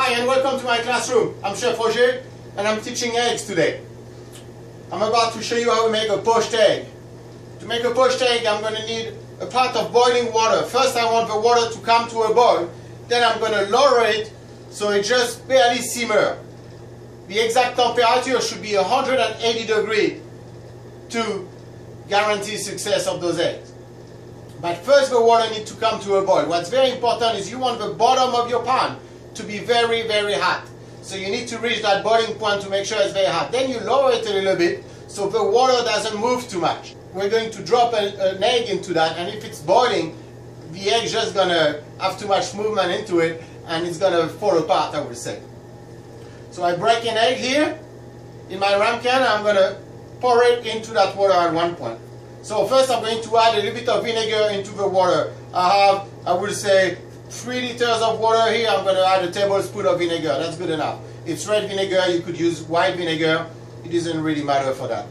Hi and welcome to my classroom. I'm Chef Roger and I'm teaching eggs today. I'm about to show you how to make a poached egg. To make a poached egg, I'm going to need a pot of boiling water. First I want the water to come to a boil. Then I'm going to lower it so it just barely simmers. The exact temperature should be 180 degrees to guarantee success of those eggs. But first the water needs to come to a boil. What's very important is you want the bottom of your pan to be very, very hot. So you need to reach that boiling point to make sure it's very hot. Then you lower it a little bit so the water doesn't move too much. We're going to drop an egg into that, and if it's boiling, the egg's just going to have too much movement into it and it's going to fall apart, I would say. So I break an egg here in my ramekin. I'm going to pour it into that water at one point. So first I'm going to add a little bit of vinegar into the water. I would say 3 liters of water here. I'm going to add a tablespoon of vinegar. That's good enough. It's red vinegar. You could use white vinegar. It doesn't really matter for that.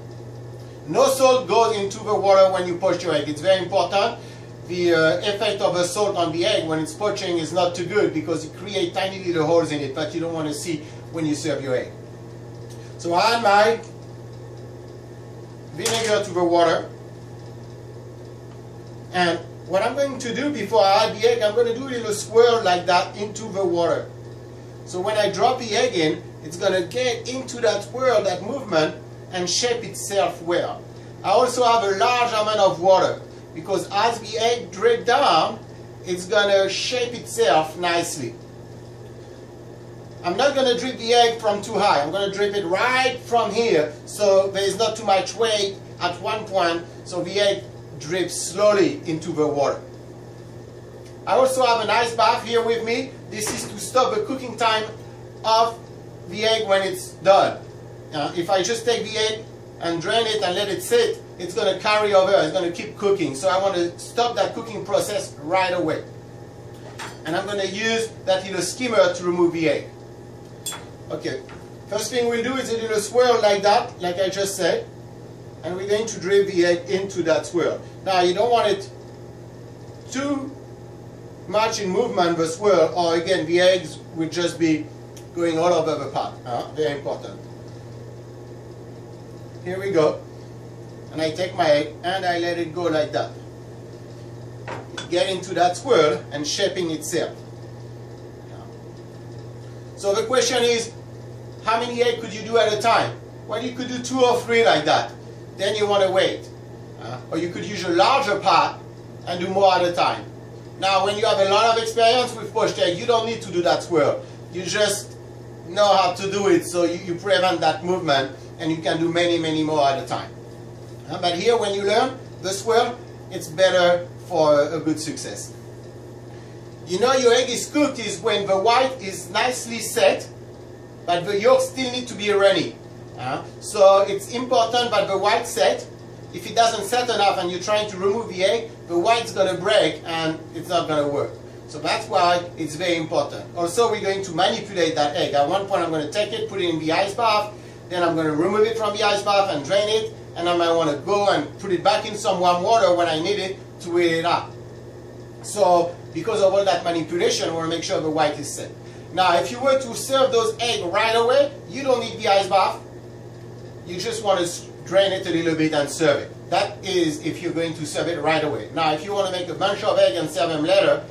No salt goes into the water when you poach your egg. It's very important. The effect of the salt on the egg when it's poaching is not too good because it creates tiny little holes in it that you don't want to see when you serve your egg. So I add my vinegar to the water. And what I'm going to do before I add the egg, I'm going to do a little swirl like that into the water. So when I drop the egg in, it's going to get into that swirl, that movement, and shape itself well. I also have a large amount of water because as the egg drips down, it's going to shape itself nicely. I'm not going to drip the egg from too high. I'm going to drip it right from here so there is not too much weight at one point, so the egg drips slowly into the water. I also have an ice bath here with me. This is to stop the cooking time of the egg when it's done. If I just take the egg and drain it and let it sit, it's going to carry over, it's going to keep cooking. So I want to stop that cooking process right away. And I'm going to use that little skimmer to remove the egg. Okay, first thing we'll do is a little swirl like that, like I just said. And we're going to drip the egg into that swirl. Now you don't want it too much in movement, the swirl, or again the eggs will just be going all over the pot. Very important. Here we go. And I take my egg and I let it go like that. Get into that swirl and shaping itself. So the question is, how many eggs could you do at a time? Well, you could do 2 or 3 like that. Then you want to wait. Or you could use a larger pot and do more at a time. Now, when you have a lot of experience with poached egg, you don't need to do that swirl. You just know how to do it, so you prevent that movement, and you can do many, many more at a time. But here, when you learn the swirl, it's better for a good success. You know your egg is cooked is when the white is nicely set, but the yolk still need to be runny. So it's important that the white set. If it doesn't set enough and you're trying to remove the egg, the white's going to break and it's not going to work. So that's why it's very important. Also, we're going to manipulate that egg. At one point I'm going to take it, put it in the ice bath, then I'm going to remove it from the ice bath and drain it, and I might want to go and put it back in some warm water when I need it to weigh it up. So because of all that manipulation, we want to make sure the white is set. Now if you were to serve those eggs right away, you don't need the ice bath. You just want to drain it a little bit and serve it. That is if you're going to serve it right away. Now if you want to make a bunch of eggs and serve them later,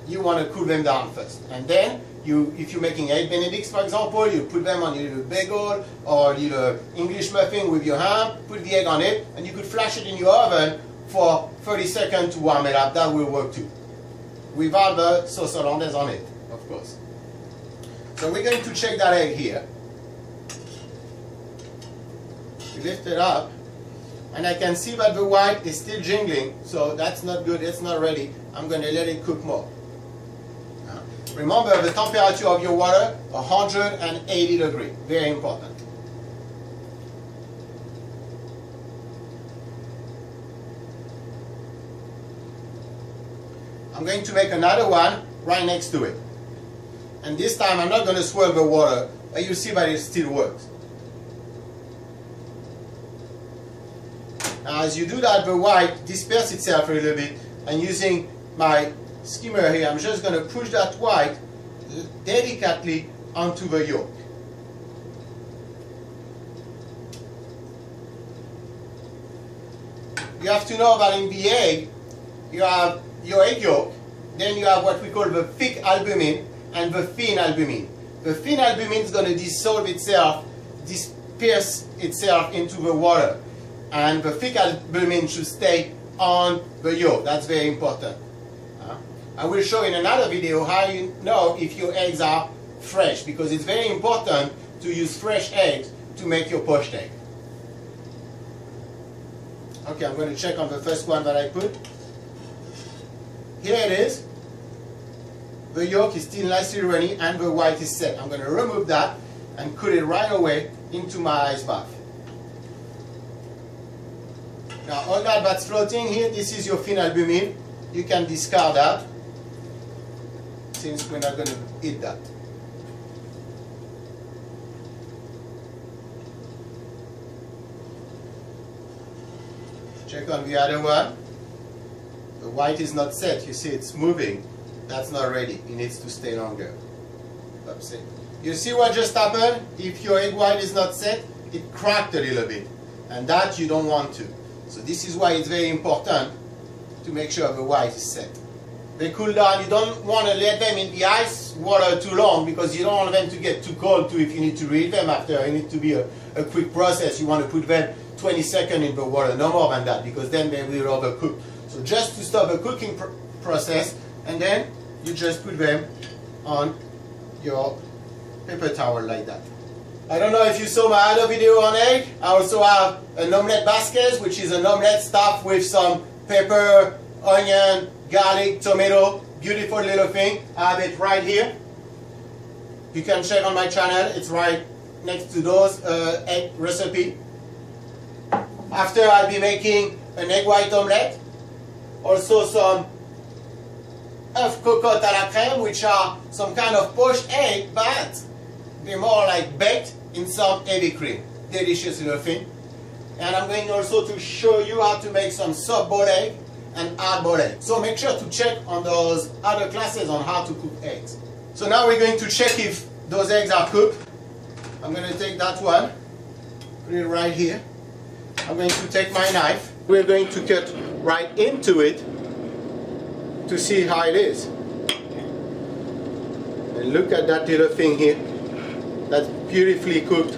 you want to cool them down first. And then, if you're making egg benedicts, for example, you put them on your little bagel or little English muffin with your ham, put the egg on it, and you could flash it in your oven for 30 seconds to warm it up. That will work too. Without the sauce hollandaise on it, of course. So we're going to check that egg here. Lift it up, and I can see that the white is still jingling, so that's not good, it's not ready. I'm going to let it cook more. Remember the temperature of your water, 180 degrees, very important. I'm going to make another one right next to it. And this time I'm not going to swirl the water, but you see that it still works. Now as you do that, the white disperses itself a little bit, and using my skimmer here, I'm just going to push that white delicately onto the yolk. You have to know that in the egg, you have your egg yolk, then you have what we call the thick albumin and the thin albumin. The thin albumin is going to dissolve itself, disperse itself into the water, and the thick albumin should stay on the yolk. That's very important. I will show in another video how you know if your eggs are fresh, because it's very important to use fresh eggs to make your poached egg. Okay, I'm going to check on the first one that I put. Here it is. The yolk is still nicely runny and the white is set. I'm going to remove that and put it right away into my ice bath. Now all that's floating here, this is your thin albumin. You can discard that, since we're not going to eat that. Check on the other one. The white is not set. You see it's moving. That's not ready. It needs to stay longer. Upset. You see what just happened? If your egg white is not set, it cracked a little bit. And that you don't want to. So this is why it's very important to make sure the white is set. They cool down. You don't want to let them in the ice water too long, because you don't want them to get too cold too if you need to reheat them after. It needs to be a quick process. You want to put them 20 seconds in the water, no more than that, because then they will overcook. So just to stop the cooking process, and then you just put them on your paper towel like that. I don't know if you saw my other video on egg. I also have an omelette basket, which is an omelette stuffed with some pepper, onion, garlic, tomato, beautiful little thing. I have it right here. You can check on my channel. It's right next to those egg recipe. After I'll be making an egg white omelette. Also some Oeufs Pochés à la crème, which are some kind of poached egg, but they're more like baked in some heavy cream. Delicious little thing. And I'm going also to show you how to make some soft boiled egg and hard boiled egg. So make sure to check on those other classes on how to cook eggs. So now we're going to check if those eggs are cooked. I'm going to take that one, put it right here. I'm going to take my knife. We're going to cut right into it to see how it is. And look at that little thing here. That's beautifully cooked.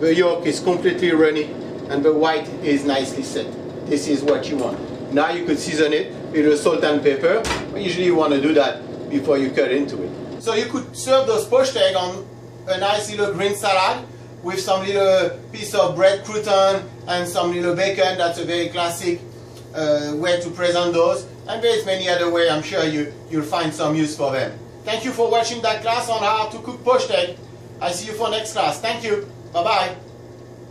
The yolk is completely runny and the white is nicely set. This is what you want. Now you could season it with a salt and pepper. But usually you want to do that before you cut into it. So you could serve those poached eggs on a nice little green salad with some little piece of bread crouton and some little bacon. That's a very classic way to present those. And there's many other ways. I'm sure you'll find some use for them. Thank you for watching that class on how to cook poached egg. I'll see you for next class. Thank you. Bye-bye.